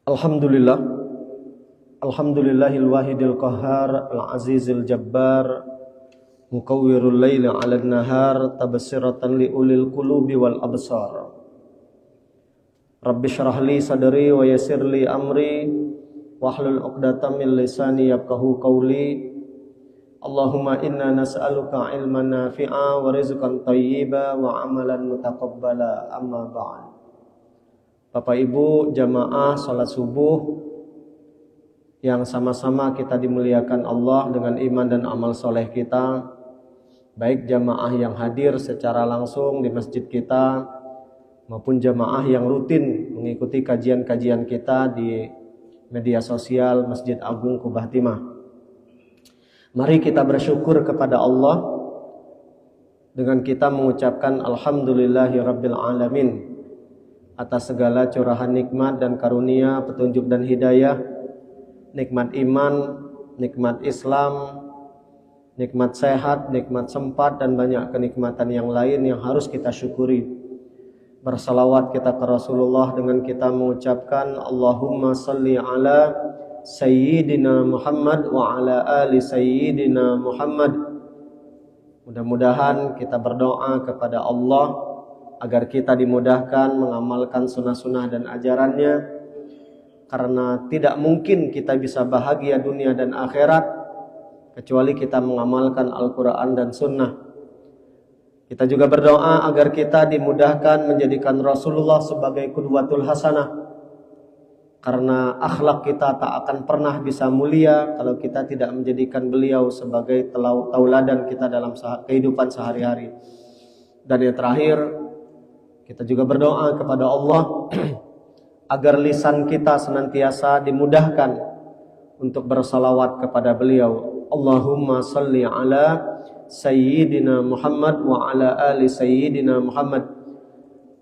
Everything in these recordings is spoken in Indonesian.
Alhamdulillah, Alhamdulillahil wahidil qahhar, al-azizil jabbar, mukawwirul laili 'alan nahar, tabsiratan li ulil qulubi wal absar. Rabbi shrah li sadri wa yassir li amri wahlul 'uqdatam min lisani yafqahu qawli. Allahumma inna nas'aluka ilman nafi'a wa rizqan thayyiba wa amalan mutaqabbala, amma ba'd. Bapak Ibu jamaah salat subuh yang sama-sama kita dimuliakan Allah dengan iman dan amal soleh kita, baik jamaah yang hadir secara langsung di masjid kita maupun jamaah yang rutin mengikuti kajian-kajian kita di media sosial Masjid Agung Kubah Timah. Mari kita bersyukur kepada Allah dengan kita mengucapkan Alhamdulillahi Rabbil Alamin atas segala curahan nikmat dan karunia, petunjuk dan hidayah, nikmat iman, nikmat Islam, nikmat sehat, nikmat sempat, dan banyak kenikmatan yang lain yang harus kita syukuri. Bersalawat kita ke Rasulullah dengan kita mengucapkan Allahumma salli ala Sayyidina Muhammad wa ala ali Sayyidina Muhammad. Mudah-mudahan kita berdoa kepada Allah agar kita dimudahkan mengamalkan sunnah-sunnah dan ajarannya, karena tidak mungkin kita bisa bahagia dunia dan akhirat kecuali kita mengamalkan Al-Quran dan sunnah. Kita juga berdoa agar kita dimudahkan menjadikan Rasulullah sebagai qudwatul hasanah, karena akhlak kita tak akan pernah bisa mulia kalau kita tidak menjadikan beliau sebagai tauladan kita dalam kehidupan sehari-hari. Dan yang terakhir, kita juga berdoa kepada Allah agar lisan kita senantiasa dimudahkan untuk bersalawat kepada beliau. Allahumma salli ala Sayyidina Muhammad wa ala ali Sayyidina Muhammad.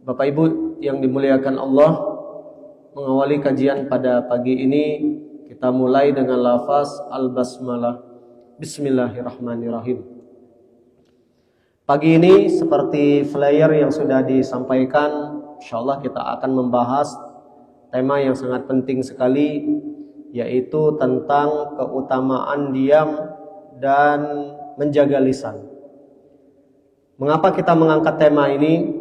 Bapak Ibu yang dimuliakan Allah, mengawali kajian pada pagi ini kita mulai dengan lafaz al-basmalah. Bismillahirrahmanirrahim. Pagi ini seperti flyer yang sudah disampaikan, insyaallah kita akan membahas tema yang sangat penting sekali, yaitu tentang keutamaan diam dan menjaga lisan. Mengapa kita mengangkat tema ini?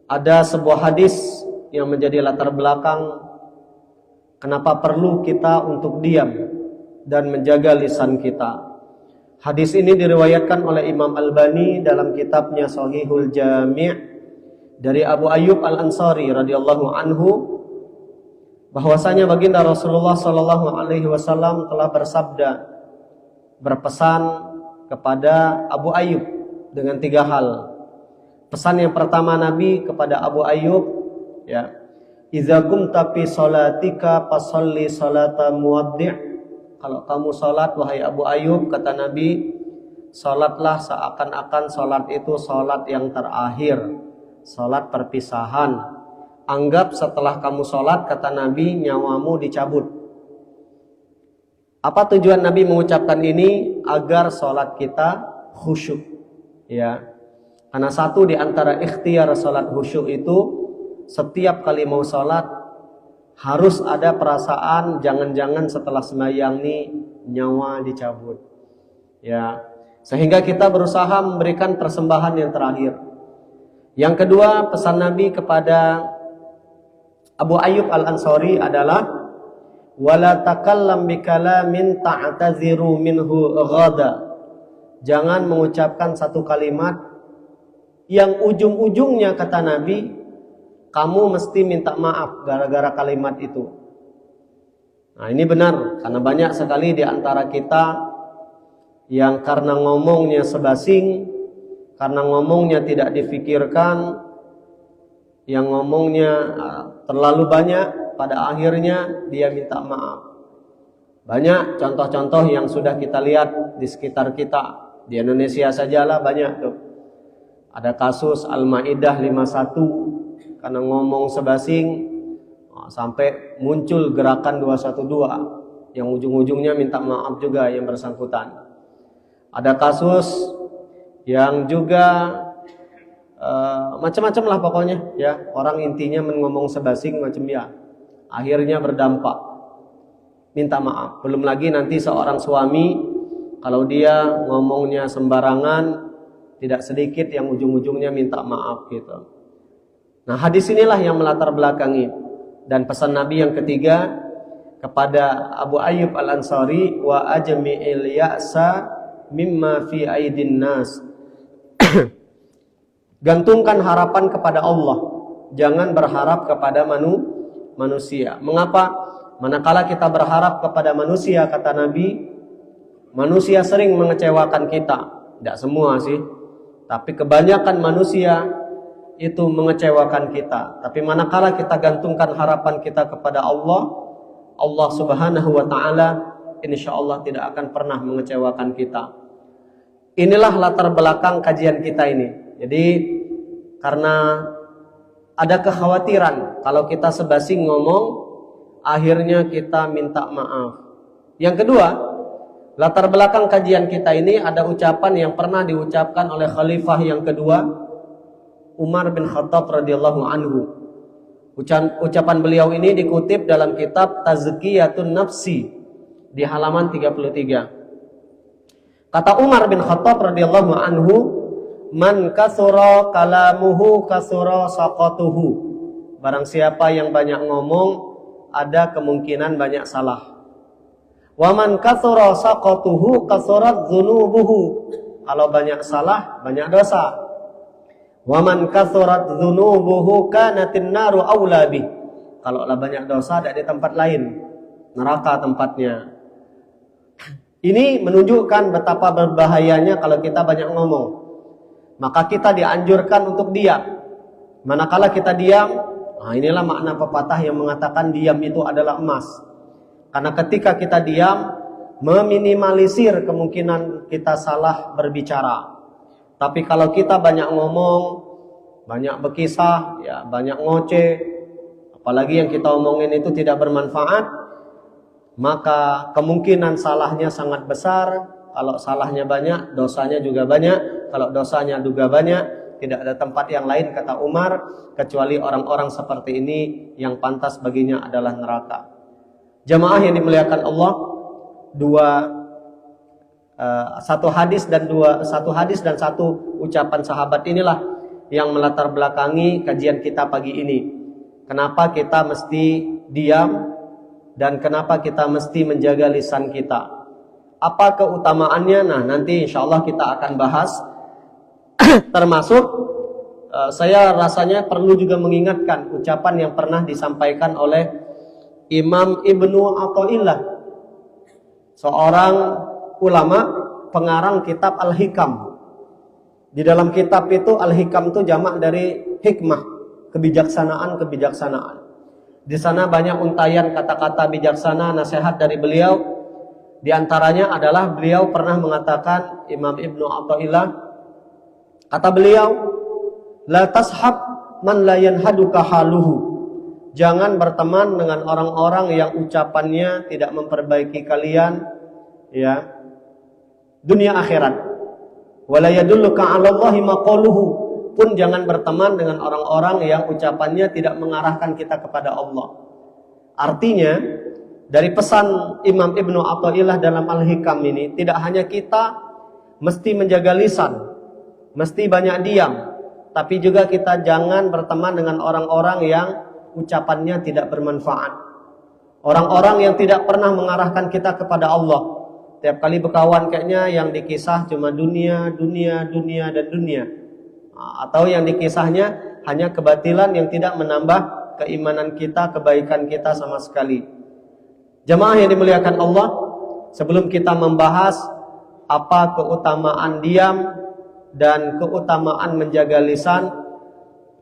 Ada sebuah hadis yang menjadi latar belakang kenapa perlu kita untuk diam dan menjaga lisan kita. Hadis ini diriwayatkan oleh Imam Albani dalam kitabnya Shahihul Jami' dari Abu Ayyub Al-Ansari radhiyallahu anhu, bahwasanya baginda Rasulullah sallallahu alaihi wasallam telah bersabda, berpesan kepada Abu Ayyub dengan 3 hal. Pesan yang pertama Nabi kepada Abu Ayyub, ya, idza qumta fi salatika fasalli salata muwaddi'. Kalau kamu salat wahai Abu Ayyub, kata Nabi, salatlah seakan-akan salat itu salat yang terakhir, salat perpisahan. Anggap setelah kamu salat, kata Nabi, nyawamu dicabut. Apa tujuan Nabi mengucapkan ini? Agar salat kita khusyuk, ya. Karena satu di antara ikhtiar salat khusyuk itu, setiap kali mau salat harus ada perasaan jangan-jangan setelah sembahyang nih nyawa dicabut, ya. Sehingga kita berusaha memberikan persembahan yang terakhir. Yang kedua, pesan Nabi kepada Abu Ayyub Al-Ansari adalah wala takallam bikalamin ta'taziru minhu ghada. Jangan mengucapkan satu kalimat yang ujung-ujungnya, kata Nabi, kamu mesti minta maaf gara-gara kalimat itu. Nah, ini benar, karena banyak sekali di antara kita yang karena ngomongnya sebasing, karena ngomongnya tidak difikirkan, yang ngomongnya terlalu banyak, pada akhirnya dia minta maaf. Banyak contoh-contoh yang sudah kita lihat di sekitar kita. Di Indonesia sajalah banyak tuh. Ada kasus Al-Maidah 51, karena ngomong sebasing sampai muncul gerakan 212 yang ujung-ujungnya minta maaf juga yang bersangkutan. Ada kasus yang juga macam-macam lah pokoknya, ya. Orang intinya ngomong sebasing macam ya. Akhirnya berdampak minta maaf. Belum lagi nanti seorang suami kalau dia ngomongnya sembarangan, tidak sedikit yang ujung-ujungnya minta maaf gitu. Nah, hadis inilah yang melatar belakangi. Dan pesan Nabi yang ketiga kepada Abu Ayyub Al-Ansari, wa ajmi'il ya'sa mimma fi aidin nas. Gantungkan harapan kepada Allah, jangan berharap kepada manusia. Mengapa? Manakala kita berharap kepada manusia, kata Nabi, manusia sering mengecewakan kita. Tidak semua sih, tapi kebanyakan manusia itu mengecewakan kita. Tapi manakala kita gantungkan harapan kita kepada Allah, Allah Subhanahu wa ta'ala insya Allah tidak akan pernah mengecewakan kita. Inilah latar belakang kajian kita ini. Jadi karena ada kekhawatiran kalau kita sebasi ngomong, akhirnya kita minta maaf. Yang kedua, latar belakang kajian kita ini ada ucapan yang pernah diucapkan oleh Khalifah yang kedua, Umar bin Khattab radhiyallahu anhu. Ucapan beliau ini dikutip dalam kitab Tazkiyatun Nafsi di halaman 33. Kata Umar bin Khattab radhiyallahu anhu, man kasura kalamuhu kasura saqatuhu. Barang siapa yang banyak ngomong, ada kemungkinan banyak salah. Wa man kasura saqatuhu kasurat dzunubuhu. Kalau banyak salah, banyak dosa. Wa man kasurat dzunubuhu kanatin naru aula bih. Kalau banyak dosa, ada di tempat lain, neraka tempatnya. Ini menunjukkan betapa berbahayanya kalau kita banyak ngomong. Maka kita dianjurkan untuk diam. Manakala kita diam, inilah makna pepatah yang mengatakan diam itu adalah emas. Karena ketika kita diam, meminimalisir kemungkinan kita salah berbicara. Tapi kalau kita banyak ngomong, banyak berkisah, ya banyak ngoceh, apalagi yang kita omongin itu tidak bermanfaat, maka kemungkinan salahnya sangat besar. Kalau salahnya banyak, dosanya juga banyak. Kalau dosanya juga banyak, tidak ada tempat yang lain, kata Umar, kecuali orang-orang seperti ini yang pantas baginya adalah neraka. Jamaah yang dimuliakan Allah, satu hadis dan satu ucapan sahabat inilah yang melatar belakangi kajian kita pagi ini. Kenapa kita mesti diam dan kenapa kita mesti menjaga lisan kita? Apa keutamaannya? Nah, nanti insya Allah kita akan bahas. Termasuk saya rasanya perlu juga mengingatkan ucapan yang pernah disampaikan oleh Imam Ibnu Athaillah, seorang ulama pengarang kitab Al-Hikam. Di dalam kitab itu Al-Hikam itu jamak dari hikmah, kebijaksanaan. Di sana banyak untayan kata-kata bijaksana, nasihat dari beliau. Di antaranya adalah beliau pernah mengatakan, Imam Ibnu Athaillah, kata beliau, la tashab man la yanhaduka haluhu. Jangan berteman dengan orang-orang yang ucapannya tidak memperbaiki kalian, ya, dunia akhirat. Wala yadulluka 'ala Allahi maqaluhu. Pun jangan berteman dengan orang-orang yang ucapannya tidak mengarahkan kita kepada Allah. Artinya, dari pesan Imam Ibnu Athaillah dalam Al-Hikam ini, tidak hanya kita mesti menjaga lisan, mesti banyak diam, tapi juga kita jangan berteman dengan orang-orang yang ucapannya tidak bermanfaat. Orang-orang yang tidak pernah mengarahkan kita kepada Allah. Tiap kali berkawan kayaknya yang dikisah cuma dunia. Atau yang dikisahnya hanya kebatilan yang tidak menambah keimanan kita, kebaikan kita sama sekali. Jamaah yang dimuliakan Allah, sebelum kita membahas apa keutamaan diam dan keutamaan menjaga lisan,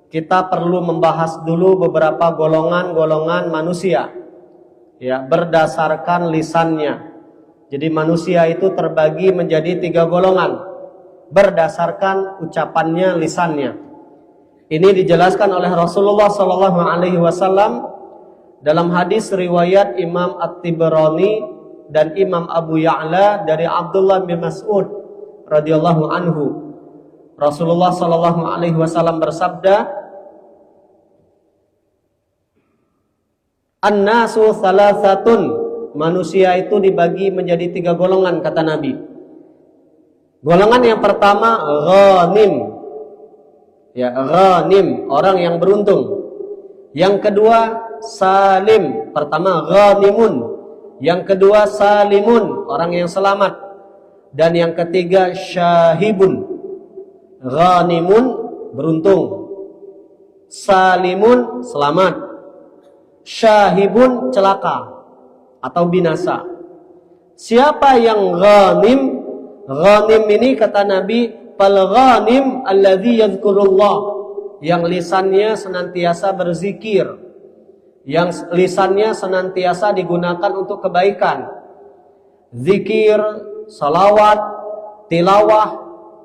kita perlu membahas dulu beberapa golongan-golongan manusia, ya, berdasarkan lisannya. Jadi manusia itu terbagi menjadi 3 golongan berdasarkan ucapannya, lisannya. Ini dijelaskan oleh Rasulullah SAW dalam hadis riwayat Imam At-Tibrani dan Imam Abu Ya'la dari Abdullah bin Mas'ud radhiyallahu anhu. Rasulullah SAW bersabda, An-nasu thalathatun. Manusia itu dibagi menjadi 3 golongan kata Nabi. Golongan yang pertama ghanim. Ya, ghanim, orang yang beruntung. Yang kedua salim. Pertama ghanimun. Yang kedua salimun, orang yang selamat. Dan yang ketiga syahibun. Ghanimun, beruntung. Salimun, selamat. Syahibun, celaka atau binasa. Siapa yang ghanim? Ghanim ini kata Nabi, fal ghanim alladzi yadhkurullah, yang lisannya senantiasa berzikir, yang lisannya senantiasa digunakan untuk kebaikan. Zikir, salawat, tilawah,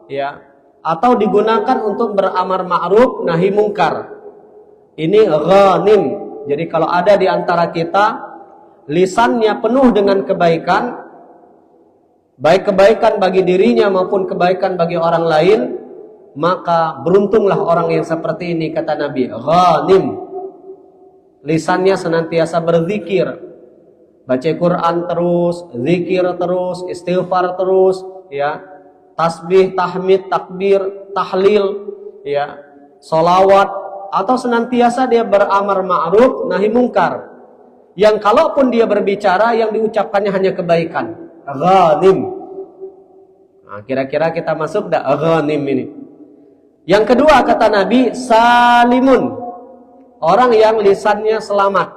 ya, atau digunakan untuk beramar ma'ruf nahi mungkar. Ini ghanim. Jadi kalau ada di antara kita lisannya penuh dengan kebaikan, baik kebaikan bagi dirinya maupun kebaikan bagi orang lain, maka beruntunglah orang yang seperti ini kata Nabi. Ghanim, lisannya senantiasa berzikir, baca Quran terus, zikir terus, istighfar terus, ya, tasbih, tahmid, takbir, tahlil, ya, solawat, atau senantiasa dia beramar ma'ruf nahi mungkar. Yang kalaupun dia berbicara yang diucapkannya hanya kebaikan. Ghanim. Nah, kira-kira kita masuk dah ghanim ini. Yang kedua kata Nabi salimun, orang yang lisannya selamat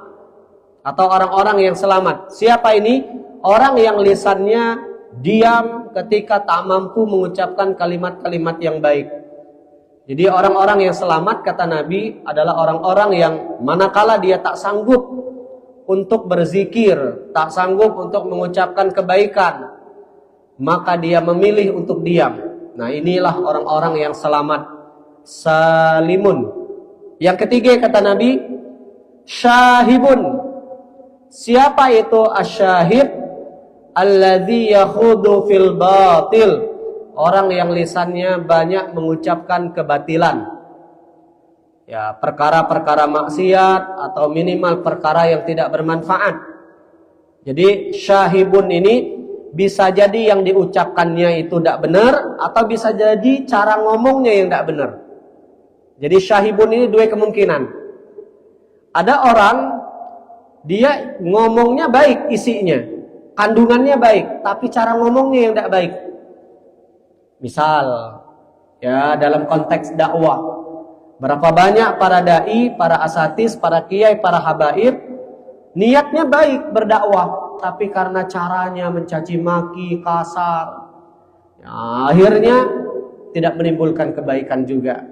atau orang-orang yang selamat. Siapa ini? Orang yang lisannya diam ketika tak mampu mengucapkan kalimat-kalimat yang baik. Jadi orang-orang yang selamat kata Nabi adalah orang-orang yang manakala dia tak sanggup untuk berzikir, tak sanggup untuk mengucapkan kebaikan, maka dia memilih untuk diam. Nah, inilah orang-orang yang selamat. Salimun. Yang ketiga kata Nabi syahibun. Siapa itu asyahib? Alladzi yakhudu fil batil, orang yang lisannya banyak mengucapkan kebatilan, ya, perkara-perkara maksiat atau minimal perkara yang tidak bermanfaat. Jadi syahibun ini bisa jadi yang diucapkannya itu tidak benar, atau bisa jadi cara ngomongnya yang tidak benar. Jadi syahibun ini 2 kemungkinan. Ada orang dia ngomongnya baik isinya, kandungannya baik, tapi cara ngomongnya yang tidak baik. Misal, ya, dalam konteks dakwah, berapa banyak para dai, para asatis, para kiai, para habaib niatnya baik berdakwah, tapi karena caranya mencaci maki, kasar, ya, akhirnya tidak menimbulkan kebaikan juga.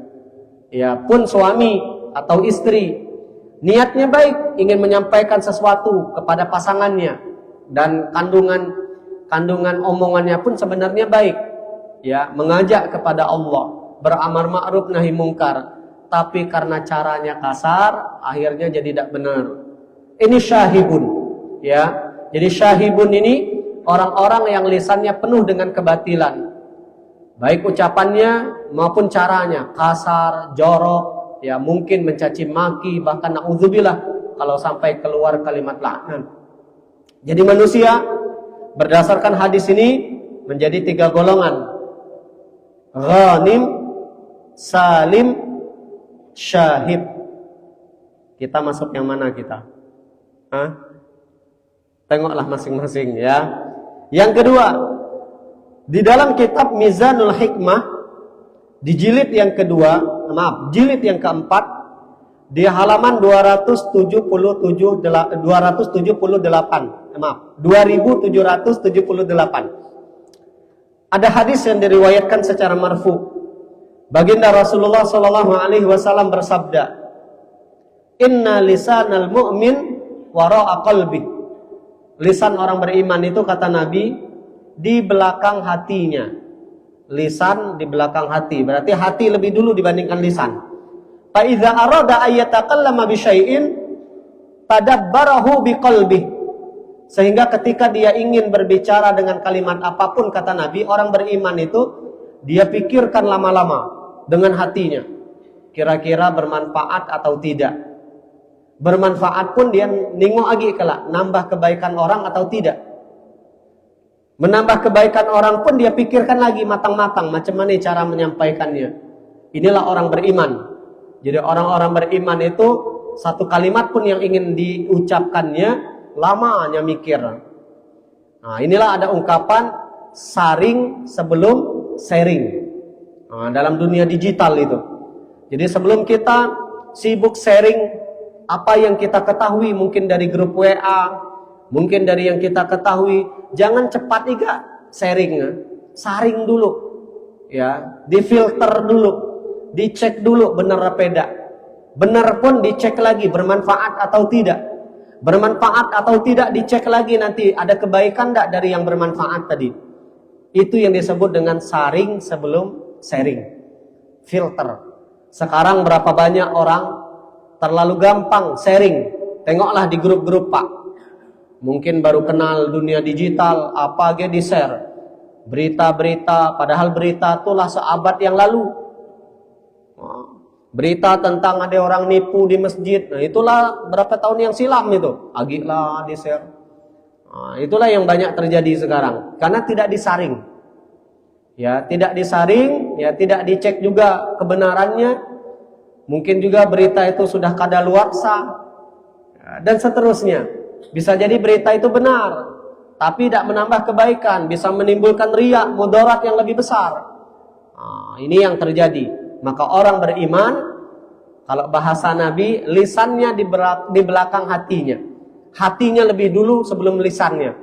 Ya, pun suami atau istri niatnya baik, ingin menyampaikan sesuatu kepada pasangannya, dan kandungan omongannya pun sebenarnya baik, ya, mengajak kepada Allah, beramar ma'ruf nahi mungkar, tapi karena caranya kasar, akhirnya jadi tidak benar. Ini syahibun, ya. Jadi syahibun ini orang-orang yang lisannya penuh dengan kebatilan, baik ucapannya maupun caranya kasar, jorok, ya, mungkin mencaci maki, bahkan na'udzubillah kalau sampai keluar kalimat laknat. Jadi manusia berdasarkan hadis ini menjadi 3 golongan. Ghanim, salim, syahib. Kita masuk yang mana kita? Hah? Tengoklah masing-masing, ya. Yang kedua, di dalam kitab Mizanul Hikmah, di jilid yang kedua, jilid yang keempat, di halaman 2778. Ada hadis yang diriwayatkan secara marfu. Baginda Rasulullah sallallahu alaihi wasallam bersabda, "Inna lisanal mu'min wara'a qalbi." Lisan orang beriman itu kata Nabi di belakang hatinya. Lisan di belakang hati, berarti hati lebih dulu dibandingkan lisan. Fa idza arada ayyatakallama bi syai'in tadabbarahu biqalbi. Sehingga ketika dia ingin berbicara dengan kalimat apapun kata Nabi, orang beriman itu dia pikirkan lama-lama dengan hatinya, kira-kira bermanfaat atau tidak. Bermanfaat pun dia nengok lagi kelak, nambah kebaikan orang atau tidak. Menambah kebaikan orang pun dia pikirkan lagi matang-matang macam mana cara menyampaikannya. Inilah orang beriman. Jadi orang-orang beriman itu satu kalimat pun yang ingin diucapkannya lamanya mikir. Nah, inilah ada ungkapan saring sebelum sharing. Nah, dalam dunia digital itu. Jadi sebelum kita sibuk sharing apa yang kita ketahui mungkin dari grup WA, mungkin dari yang kita ketahui, jangan cepat juga sharing, saring dulu, ya, difilter dulu, dicek dulu benar apa tidak. Benar pun dicek lagi bermanfaat atau tidak. Bermanfaat atau tidak dicek lagi nanti ada kebaikan tidak dari yang bermanfaat tadi. Itu yang disebut dengan saring sebelum sharing, filter. Sekarang berapa banyak orang terlalu gampang sharing. Tengoklah di grup-grup Pak. Mungkin baru kenal dunia digital, apa aja di-share. Berita-berita, padahal berita itulah seabad yang lalu. Berita tentang ada orang nipu di masjid. Nah, itulah berapa tahun yang silam itu. Agilah di-share. Nah, itulah yang banyak terjadi sekarang. Karena tidak disaring. Ya, tidak disaring, ya tidak dicek juga kebenarannya. Mungkin juga berita itu sudah kadaluarsa, dan seterusnya. Bisa jadi berita itu benar, tapi tidak menambah kebaikan, bisa menimbulkan riya, mudarat yang lebih besar. Nah, ini yang terjadi. Maka orang beriman, kalau bahasa Nabi, lisannya di belakang hatinya. Hatinya lebih dulu sebelum lisannya.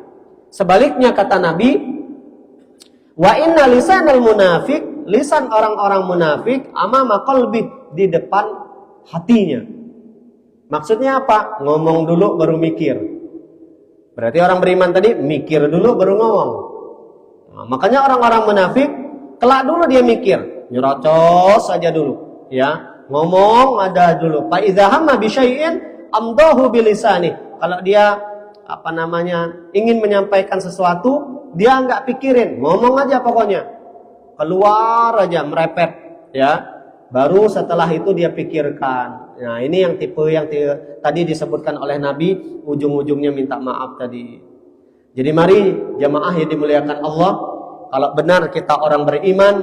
Sebaliknya kata Nabi, wa inna lisanal munafik, lisan orang-orang munafik amama qalbi, di depan hatinya. Maksudnya apa? Ngomong dulu baru mikir. Berarti orang beriman tadi mikir dulu baru ngomong. Nah, makanya orang-orang munafik kelak dulu dia mikir, nyerocos saja dulu, ya. Ngomong ada dulu. Fa idza hamma bi syai'in amdahu bilisani. Kalau dia ingin menyampaikan sesuatu, dia enggak pikirin, ngomong aja pokoknya. Keluar aja merepet, ya. Baru setelah itu dia pikirkan. Nah, ini yang tipe yang tadi disebutkan oleh Nabi, ujung-ujungnya minta maaf tadi. Jadi mari jamaah yang dimuliakan Allah, kalau benar kita orang beriman,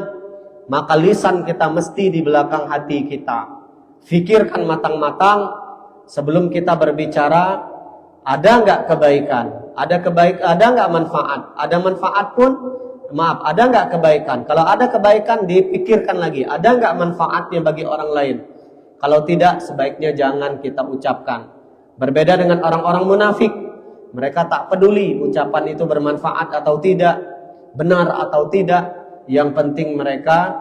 maka lisan kita mesti di belakang hati kita. Fikirkan matang-matang sebelum kita berbicara, ada enggak kebaikan? Ada enggak manfaat? Ada manfaat pun maaf, ada enggak kebaikan? Kalau ada kebaikan, dipikirkan lagi. Ada enggak manfaatnya bagi orang lain? Kalau tidak, sebaiknya jangan kita ucapkan. Berbeda dengan orang-orang munafik. Mereka tak peduli ucapan itu bermanfaat atau tidak, benar atau tidak. Yang penting mereka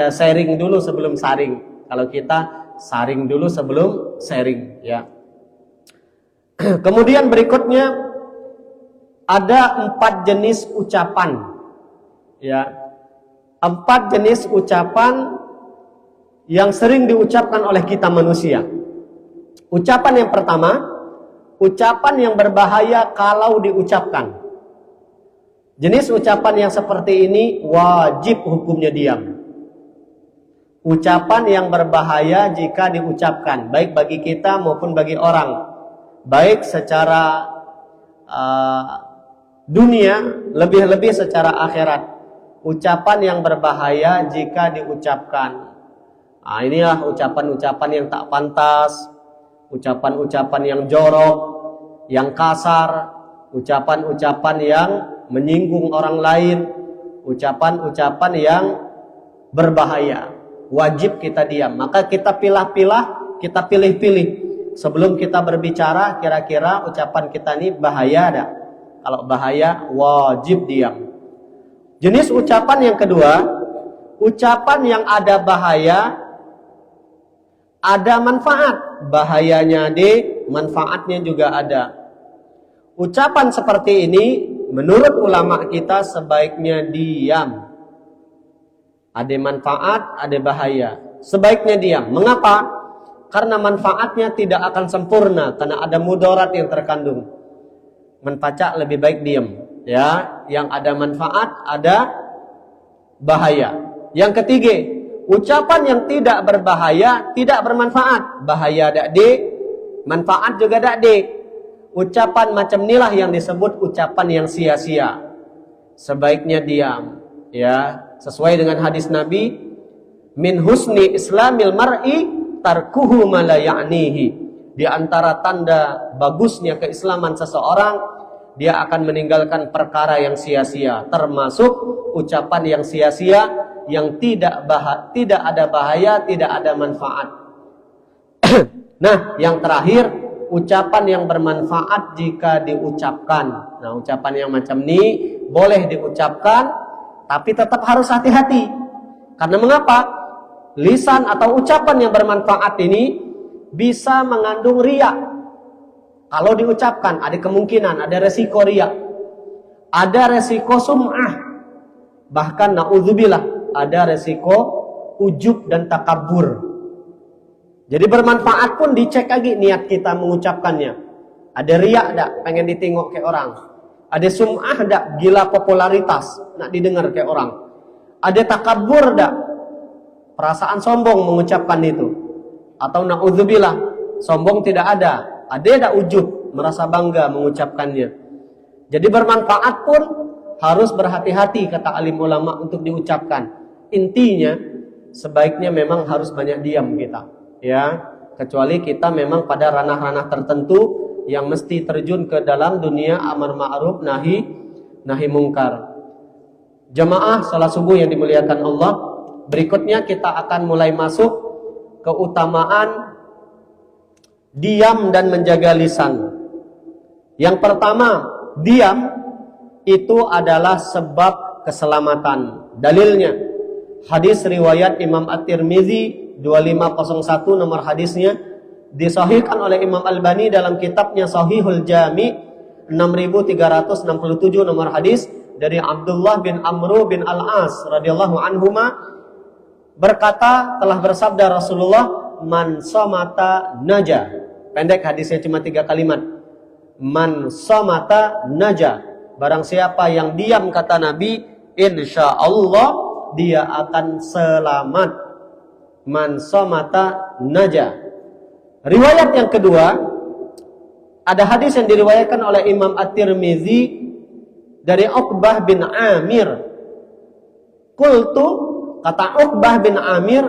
sharing dulu sebelum saring. Kalau kita saring dulu sebelum sharing, ya. Kemudian berikutnya, ada 4 jenis ucapan, ya, 4 jenis ucapan yang sering diucapkan oleh kita manusia. Ucapan yang pertama, ucapan yang berbahaya kalau diucapkan. Jenis ucapan yang seperti ini wajib hukumnya diam. Ucapan yang berbahaya jika diucapkan, baik bagi kita maupun bagi orang, baik secara dunia, lebih-lebih secara akhirat. Ucapan yang berbahaya jika diucapkan. Nah, inilah ucapan-ucapan yang tak pantas, ucapan-ucapan yang jorok, yang kasar, ucapan-ucapan yang menyinggung orang lain, ucapan-ucapan yang berbahaya. Wajib kita diam. Maka kita pilah-pilah, kita pilih-pilih. Sebelum kita berbicara, kira-kira ucapan kita ini bahaya ada? Kalau bahaya, wajib diam. Jenis ucapan yang kedua, ucapan yang ada bahaya, ada manfaat. Bahayanya ada, manfaatnya juga ada. Ucapan seperti ini, menurut ulama kita sebaiknya diam. Ada manfaat, ada bahaya. Sebaiknya diam. Mengapa? Karena manfaatnya tidak akan sempurna, karena ada mudarat yang terkandung. Menpacak lebih baik diam, ya. Yang ada manfaat, ada bahaya. Yang ketiga, ucapan yang tidak berbahaya, tidak bermanfaat. Bahaya dak de, manfaat juga dak de. Ucapan macam inilah yang disebut ucapan yang sia-sia. Sebaiknya diam, ya. Sesuai dengan hadis Nabi, min husni islamil mar'i tarkuhu ma la ya'nihi. Di antara tanda bagusnya keislaman seseorang, dia akan meninggalkan perkara yang sia-sia, termasuk ucapan yang sia-sia yang tidak ada bahaya, tidak ada manfaat. Nah, yang terakhir, ucapan yang bermanfaat jika diucapkan. Nah, ucapan yang macam ini boleh diucapkan, tapi tetap harus hati-hati. Karena mengapa? Lisan atau ucapan yang bermanfaat ini bisa mengandung riya. Kalau diucapkan, ada kemungkinan, ada resiko riya, ada resiko sum'ah, bahkan na'udzubillah, ada resiko ujub dan takabur. Jadi bermanfaat pun dicek lagi niat kita mengucapkannya. Ada riya tak, pengen ditengok ke orang. Ada sum'ah tak, gila popularitas, nak didengar ke orang. Ada takabur tak, perasaan sombong mengucapkan itu. Atau na'udzubillah, sombong tidak ada tak ujub, merasa bangga mengucapkannya. Jadi bermanfaat pun harus berhati-hati, kata alim ulama, untuk diucapkan. Intinya sebaiknya memang harus banyak diam kita, ya, kecuali kita memang pada ranah-ranah tertentu yang mesti terjun ke dalam dunia amar ma'ruf nahi mungkar. Jamaah salat subuh yang dimuliakan Allah, berikutnya kita akan mulai masuk keutamaan diam dan menjaga lisan. Yang pertama, diam itu adalah sebab keselamatan. Dalilnya, hadis riwayat Imam At-Tirmizi 2501, nomor hadisnya disahihkan oleh Imam Albani dalam kitabnya Sahihul Jami 6367, nomor hadis dari Abdullah bin Amr bin Al-As radhiyallahu anhuma, berkata, telah bersabda Rasulullah, man somata naja. Pendek hadisnya cuma 3 kalimat. Man somata naja. Barang siapa yang diam, kata Nabi, insya Allah dia akan selamat. Man somata naja. Riwayat yang kedua, ada hadis yang diriwayatkan oleh Imam At-Tirmizi dari Uqbah bin Amir. Qultu, kata Uqbah bin Amir,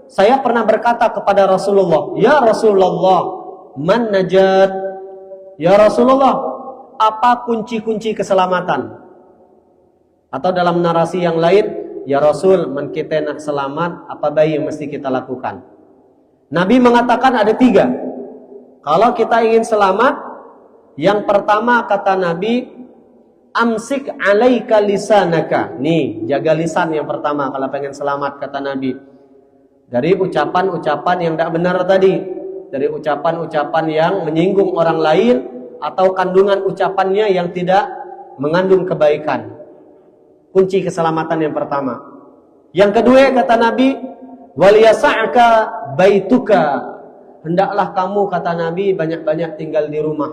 saya pernah berkata kepada Rasulullah, ya Rasulullah, man najat? Ya Rasulullah, apa kunci-kunci keselamatan? Atau dalam narasi yang lain, ya Rasul, man kita nak selamat, apa baik yang mesti kita lakukan? Nabi mengatakan ada 3. Kalau kita ingin selamat, yang pertama kata Nabi, amsik alaika lisanaka. Nih, jaga lisan yang pertama kalau pengen selamat, kata Nabi. Dari ucapan-ucapan yang tidak benar tadi, dari ucapan-ucapan yang menyinggung orang lain, atau kandungan ucapannya yang tidak mengandung kebaikan. Kunci keselamatan yang pertama. Yang kedua kata Nabi, waliyasa'ka baituka. Hendaklah kamu, kata Nabi, banyak-banyak tinggal di rumah.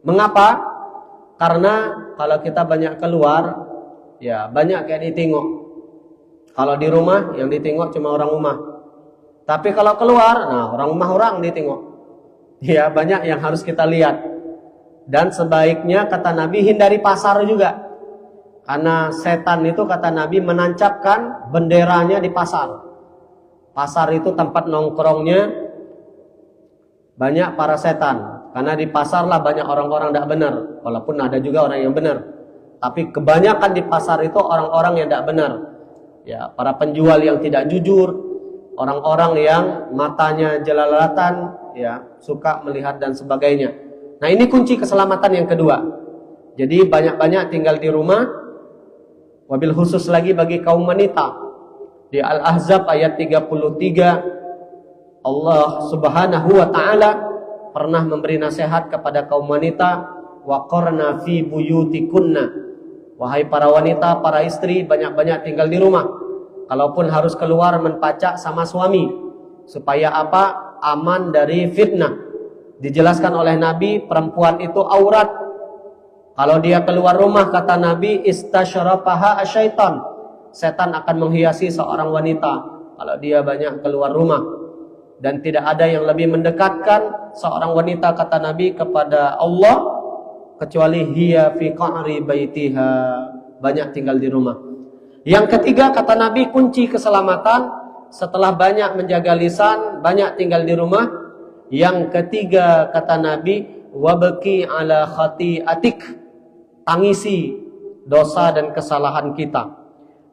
Mengapa? Karena kalau kita banyak keluar, ya banyak kayak ditengok. Kalau di rumah yang ditengok cuma orang rumah. Tapi kalau keluar, nah orang rumah orang ditengok. Ya banyak yang harus kita lihat. Dan sebaiknya, kata Nabi, hindari pasar juga. Karena setan itu, kata Nabi, menancapkan benderanya di pasar. Pasar itu tempat nongkrongnya banyak para setan. Karena di pasar lah banyak orang-orang tidak benar. Walaupun ada juga orang yang benar. Tapi kebanyakan di pasar itu orang-orang yang tidak benar. Ya, para penjual yang tidak jujur, orang-orang yang matanya jelalatan, ya, suka melihat dan sebagainya. Nah, ini kunci keselamatan yang kedua. Jadi banyak-banyak tinggal di rumah. Wabil khusus lagi bagi kaum wanita. Di Al-Ahzab ayat 33, Allah Subhanahu wa taala pernah memberi nasihat kepada kaum wanita, waqarna fi buyutikunna. Wahai para wanita, para istri, banyak-banyak tinggal di rumah. Kalaupun harus keluar menpacak sama suami, supaya apa? Aman dari fitnah. Dijelaskan oleh Nabi, perempuan itu aurat. Kalau dia keluar rumah, kata Nabi, istasyrafaha asyaitan. Setan akan menghiasi seorang wanita. kalau dia banyak keluar rumah. Dan tidak ada yang lebih mendekatkan seorang wanita, kata Nabi, kepada Allah kecuali hiya fi qa'ri baitiha, banyak tinggal di rumah. Yang ketiga, kata Nabi, kunci keselamatan setelah banyak menjaga lisan, banyak tinggal di rumah. Yang ketiga, kata Nabi, wabki ala khati'atik, tangisi dosa dan kesalahan kita,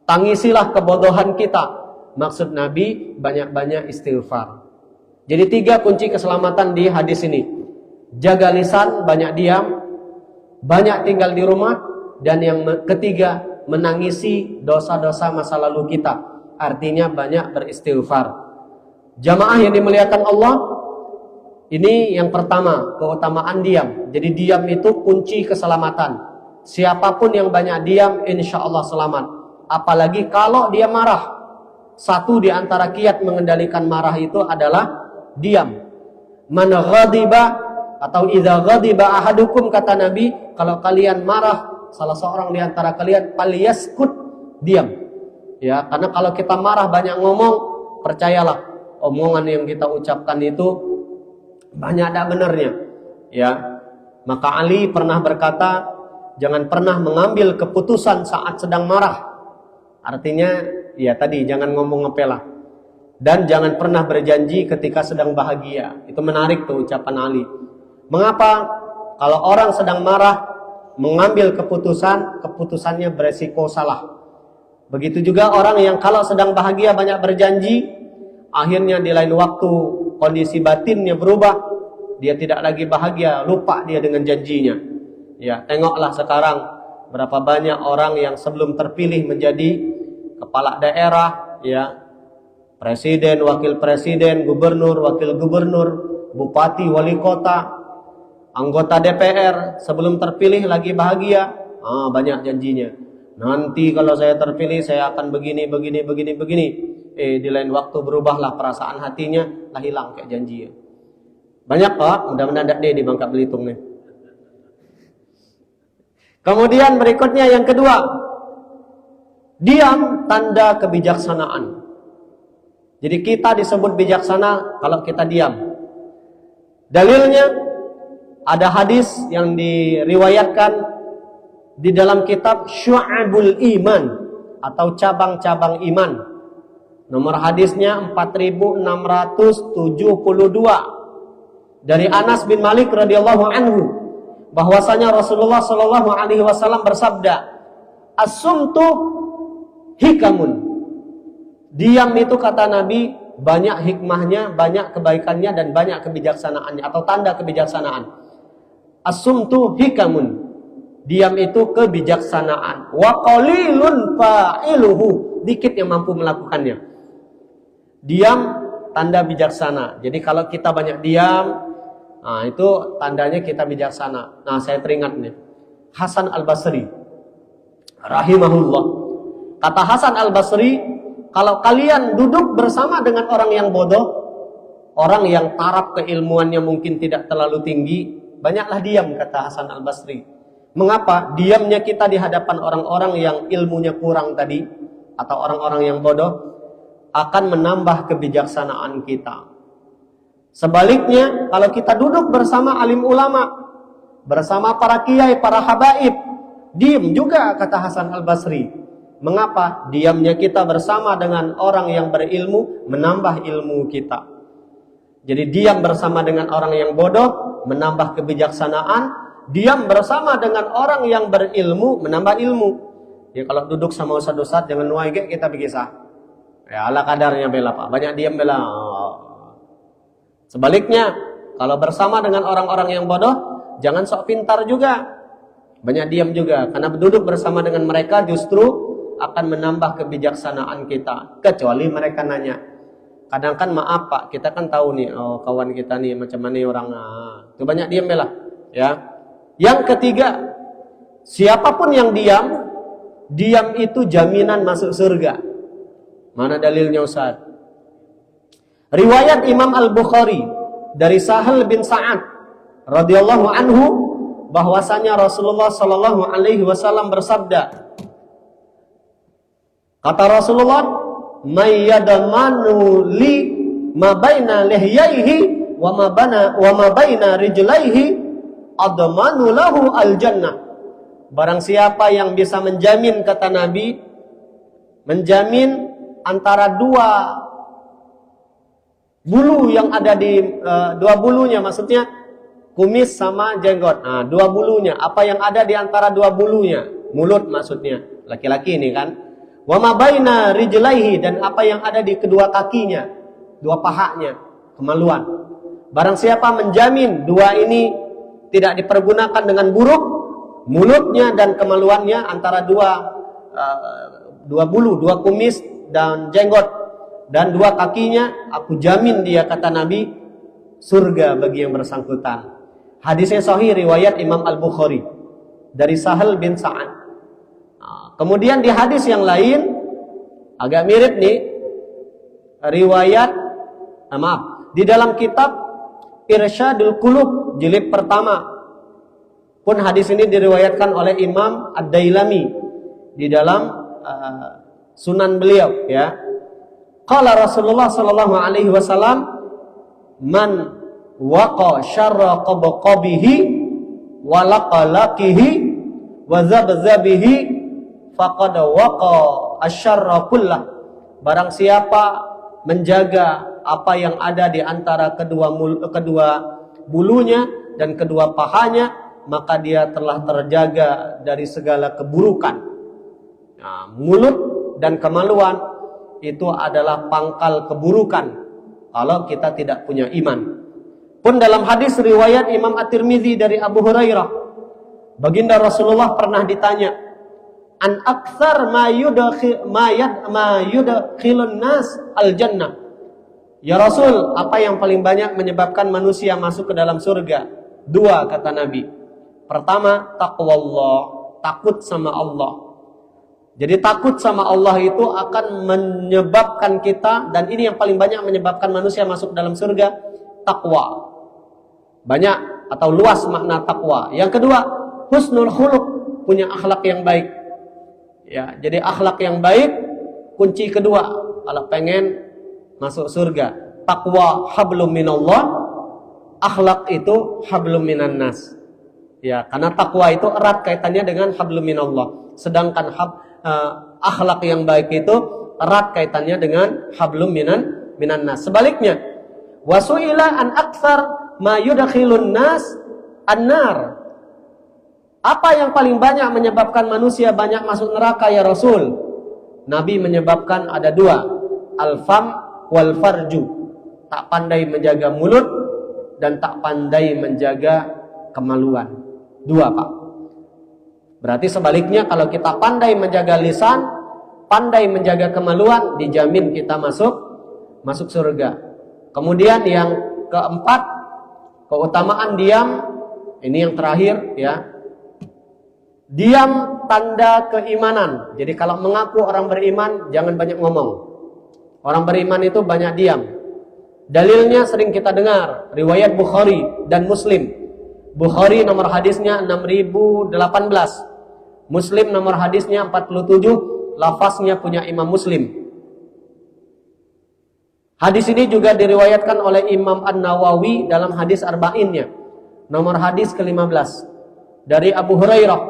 tangisilah kebodohan kita. Maksud Nabi, banyak-banyak istighfar. Jadi 3 kunci keselamatan di hadis ini. Jaga lisan, banyak diam, banyak tinggal di rumah, dan yang ketiga, menangisi dosa-dosa masa lalu kita. Artinya banyak beristighfar. Jamaah yang dimuliakan Allah, ini yang pertama, keutamaan diam. Jadi diam itu kunci keselamatan. Siapapun yang banyak diam, insya Allah selamat. Apalagi kalau dia marah. Satu di antara kiat mengendalikan marah itu adalah diam. Man ghadiba atau idza ghadiba ahadukum, kata Nabi, kalau kalian marah, salah seorang di antara kalian, falyaskut, diam. Ya, karena kalau kita marah banyak ngomong, percayalah, omongan yang kita ucapkan itu banyak ada benarnya. Ya. Maka Ali pernah berkata, jangan pernah mengambil keputusan saat sedang marah. Artinya, ya tadi, jangan ngomong ngepelah. Dan jangan pernah berjanji ketika sedang bahagia. Itu menarik tuh ucapan Ali. Mengapa? Kalau orang sedang marah, mengambil keputusan, keputusannya beresiko salah. Begitu juga orang yang kalau sedang bahagia banyak berjanji, akhirnya di lain waktu kondisi batinnya berubah, dia tidak lagi bahagia, lupa dia dengan janjinya. Ya, tengoklah sekarang berapa banyak orang yang sebelum terpilih menjadi kepala daerah, ya, presiden, wakil presiden, gubernur, wakil gubernur, bupati, wali kota, anggota DPR, sebelum terpilih lagi bahagia, banyak janjinya. Nanti kalau saya terpilih saya akan begini. Di lain waktu berubahlah perasaan hatinya, lah hilang kayak janji. Banyak Pak, mudah-mudahan tidak di Bangka Belitung nih. Kemudian berikutnya yang kedua, diam tanda kebijaksanaan. Jadi kita disebut bijaksana kalau kita diam. Dalilnya ada hadis yang diriwayatkan di dalam kitab Syu'abul Iman atau cabang-cabang iman. Nomor hadisnya 4672 dari Anas bin Malik radhiyallahu anhu, bahwasanya Rasulullah sallallahu alaihi wasallam bersabda, "As-sumtu hikamun." Diam itu, kata Nabi, banyak hikmahnya, banyak kebaikannya, dan banyak kebijaksanaannya atau tanda kebijaksanaan. As-sumtu hikamun. Diam itu kebijaksanaan. Wa qalilun fa'iluhu. Dikit yang mampu melakukannya. Diam tanda bijaksana. Jadi kalau kita banyak diam, itu tandanya kita bijaksana. Nah, saya teringat nih, Hasan Al-Basri rahimahullah. Kata Hasan Al-Basri, kalau kalian duduk bersama dengan orang yang bodoh, orang yang taraf keilmuannya mungkin tidak terlalu tinggi, banyaklah diam, kata Hasan Al-Basri. Mengapa? Diamnya kita di hadapan orang-orang yang ilmunya kurang tadi, atau orang-orang yang bodoh, akan menambah kebijaksanaan kita. Sebaliknya, kalau kita duduk bersama alim ulama, bersama para kiai, para habaib, diam juga, kata Hasan Al-Basri. Mengapa? Diamnya kita bersama dengan orang yang berilmu menambah ilmu kita. Jadi diam bersama dengan orang yang bodoh menambah kebijaksanaan. Diam bersama dengan orang yang berilmu menambah ilmu. Ya, kalau duduk sama ustaz-ustaz jangan nuai kita berkisah. Ya, ala kadarnya bela Pak. Banyak diam bela. Sebaliknya, kalau bersama dengan orang-orang yang bodoh, jangan sok pintar juga. Banyak diam juga. Karena duduk bersama dengan mereka justru akan menambah kebijaksanaan kita. Kecuali mereka nanya. Kadang kan maaf Pak, kita kan tahu nih, kawan kita nih macam mana orang. Itu banyak diam bela. Ya. Yang ketiga, siapapun yang diam, diam itu jaminan masuk surga. Mana dalilnya Ustaz? Riwayat Imam Al-Bukhari dari Sahal bin Sa'ad radhiyallahu anhu, bahwasanya Rasulullah sallallahu alaihi wasallam bersabda, kata Rasulullah, mayyadmanu li ma baina lihyaihi wa ma baina rijlaihi admanu lahu al-jannah. Barang siapa yang bisa menjamin, kata Nabi, menjamin antara dua bulu yang ada di dua bulunya, maksudnya kumis sama jenggot. Nah, dua bulunya, apa yang ada di antara dua bulunya, mulut maksudnya, laki-laki ini kan. Wa ma baina rijlaihi, dan apa yang ada di kedua kakinya, dua pahanya, kemaluan. Barang siapa menjamin dua ini tidak dipergunakan dengan buruk, mulutnya dan kemaluannya, antara dua bulu, dua kumis dan jenggot dan dua kakinya, aku jamin dia, kata Nabi, surga bagi yang bersangkutan. Hadisnya sahih, riwayat Imam Al-Bukhari dari Sahal bin Sa'ad. Kemudian di hadis yang lain agak mirip nih, riwayat di dalam kitab Irsyadul Qulub jilid pertama pun hadis ini diriwayatkan oleh Imam Ad-Dailami di dalam sunan beliau, ya. Qala Rasulullah sallallahu alaihi wasallam, man waqa syarra qabqabihi wa laqalaqihi wa zabzabihi faqad waqa asyarra kullah. Barang siapa menjaga apa yang ada di antara kedua bulunya dan kedua pahanya, maka dia telah terjaga dari segala keburukan. Nah, mulut dan kemaluan itu adalah pangkal keburukan kalau kita tidak punya iman. Pun dalam hadis riwayat Imam At-Tirmidzi dari Abu Hurairah, baginda Rasulullah pernah ditanya, an aktsar ma yudkhilun nas al-jannah. Ya Rasul, apa yang paling banyak menyebabkan manusia masuk ke dalam surga? Dua, kata Nabi. Pertama, taqwallah, takut sama Allah. Jadi takut sama Allah itu akan menyebabkan kita, dan ini yang paling banyak menyebabkan manusia masuk dalam surga, takwa. Banyak atau luas makna takwa. Yang kedua, husnul khuluq, punya akhlak yang baik. Ya, jadi akhlak yang baik kunci kedua kalau pengen masuk surga. Takwa hablum minallah, akhlak itu hablum minan nas. Ya, karena takwa itu erat kaitannya dengan hablum minallah. Sedangkan akhlak yang baik itu erat kaitannya dengan hablum minan nas. Sebaliknya, wasuila an aktsar ma yudkhilun nas annar. Apa yang paling banyak menyebabkan manusia banyak masuk neraka, ya Rasul? Nabi menyebabkan ada dua, al-fam wal farju. Tak pandai menjaga mulut dan tak pandai menjaga kemaluan. Dua, Pak. Berarti sebaliknya, kalau kita pandai menjaga lisan, pandai menjaga kemaluan, dijamin kita masuk surga. Kemudian yang keempat, keutamaan diam. Ini yang terakhir, ya. Diam tanda keimanan. Jadi kalau mengaku orang beriman, jangan banyak ngomong. Orang beriman itu banyak diam. Dalilnya sering kita dengar, riwayat Bukhari dan Muslim. Bukhari nomor hadisnya 6018. Muslim nomor hadisnya 47, lafaznya punya Imam Muslim. Hadis ini juga diriwayatkan oleh Imam An-Nawawi dalam hadis Arba'innya. Nomor hadis ke-15. Dari Abu Hurairah,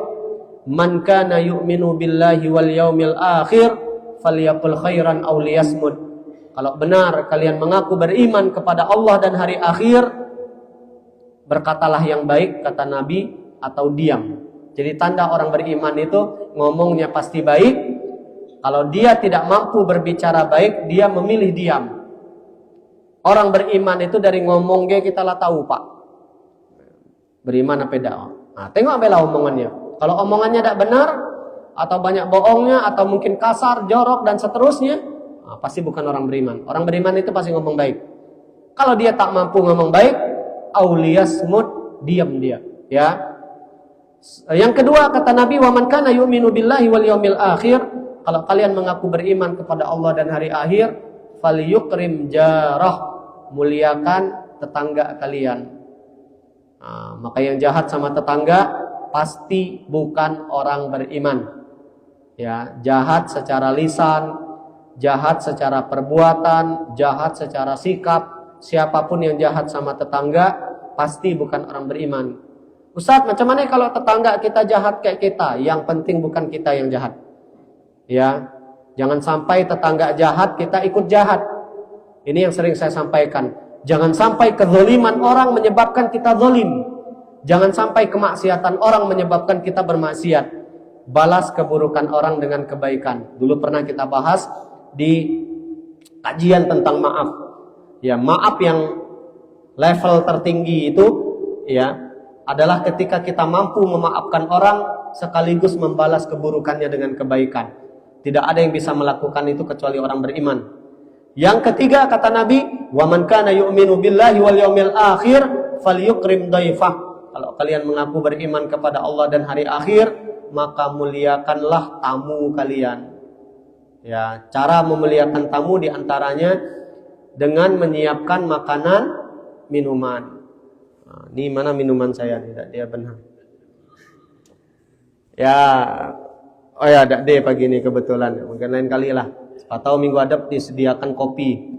man kana yu'minu billahi wal yaumil akhir falyaqul khairan aw liyasmut. Kalau benar kalian mengaku beriman kepada Allah dan hari akhir, berkatalah yang baik, kata Nabi, atau diam. Jadi tanda orang beriman itu ngomongnya pasti baik. Kalau dia tidak mampu berbicara baik, dia memilih diam. Orang beriman itu dari ngomongnya kita lah tahu, Pak. Beriman apa tidak? Nah, tengok bela omongannya. Kalau omongannya tidak benar, atau banyak bohongnya, atau mungkin kasar, jorok, dan seterusnya, nah, pasti bukan orang beriman. Orang beriman itu pasti ngomong baik. Kalau dia tak mampu ngomong baik, auliyasmut, diam dia. Ya. Yang kedua, kata Nabi, wa man kana yu'minu billahi wal yaumil akhir, kalau kalian mengaku beriman kepada Allah dan hari akhir, falyukrim jarah, muliakan tetangga kalian. Nah, maka yang jahat sama tetangga pasti bukan orang beriman. Ya, jahat secara lisan, jahat secara perbuatan, jahat secara sikap. Siapapun yang jahat sama tetangga pasti bukan orang beriman. Ustaz, macam mana kalau tetangga kita jahat kayak kita? Yang penting bukan kita yang jahat. Ya, jangan sampai tetangga jahat kita ikut jahat. Ini yang sering saya sampaikan. Jangan sampai kezaliman orang menyebabkan kita zalim. Jangan sampai kemaksiatan orang menyebabkan kita bermaksiat. Balas keburukan orang dengan kebaikan. Dulu pernah kita bahas di kajian tentang maaf. Ya, maaf yang level tertinggi itu ya adalah ketika kita mampu memaafkan orang sekaligus membalas keburukannya dengan kebaikan. Tidak ada yang bisa melakukan itu kecuali orang beriman. Yang ketiga kata Nabi, "Wa man kana yu'minu billahi wal yaumil akhir falyukrim dhaifah." Kalau kalian mengaku beriman kepada Allah dan hari akhir, maka muliakanlah tamu kalian. Ya, cara memuliakan tamu diantaranya dengan menyiapkan makanan, minuman. Nah, ini mana minuman saya? Tidak, dia benar. Ya, oh ya, ada deh pagi ini kebetulan. Mungkin lain kali lah. Atau minggu hadap disediakan kopi.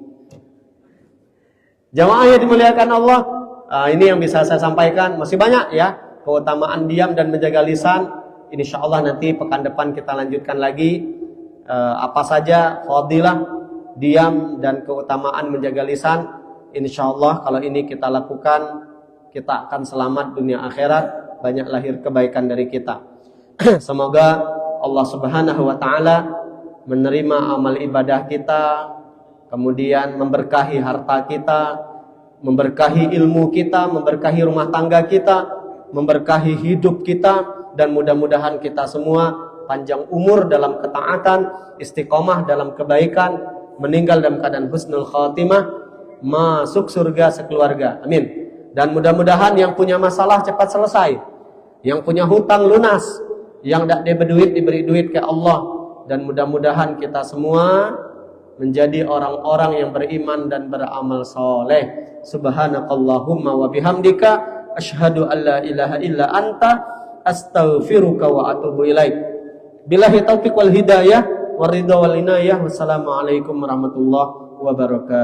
Jamaah yang dimuliakan Allah, ini yang bisa saya sampaikan. Masih banyak ya keutamaan diam dan menjaga lisan. Insya Allah nanti pekan depan kita lanjutkan lagi. Apa saja fadilah diam dan keutamaan menjaga lisan. Insya Allah kalau ini kita lakukan, kita akan selamat dunia akhirat. Banyak lahir kebaikan dari kita. Semoga Allah Subhanahu wa Ta'ala menerima amal ibadah kita, kemudian memberkahi harta kita, memberkahi ilmu kita, memberkahi rumah tangga kita, memberkahi hidup kita, dan mudah-mudahan kita semua panjang umur dalam ketaatan, istiqomah dalam kebaikan, meninggal dalam keadaan husnul khatimah, masuk surga sekeluarga. Amin. Dan mudah-mudahan yang punya masalah cepat selesai, yang punya hutang lunas, yang tidak diberi duit ke Allah. Dan mudah-mudahan kita semua menjadi orang-orang yang beriman dan beramal soleh. Subhanakallahumma wa bihamdika asyhadu an la ilaha illa anta astaghfiruka wa atubu ilaik. Billahi taufiq wal hidayah waridha wal inayah. Wassalamualaikum warahmatullahi wabarakatuh.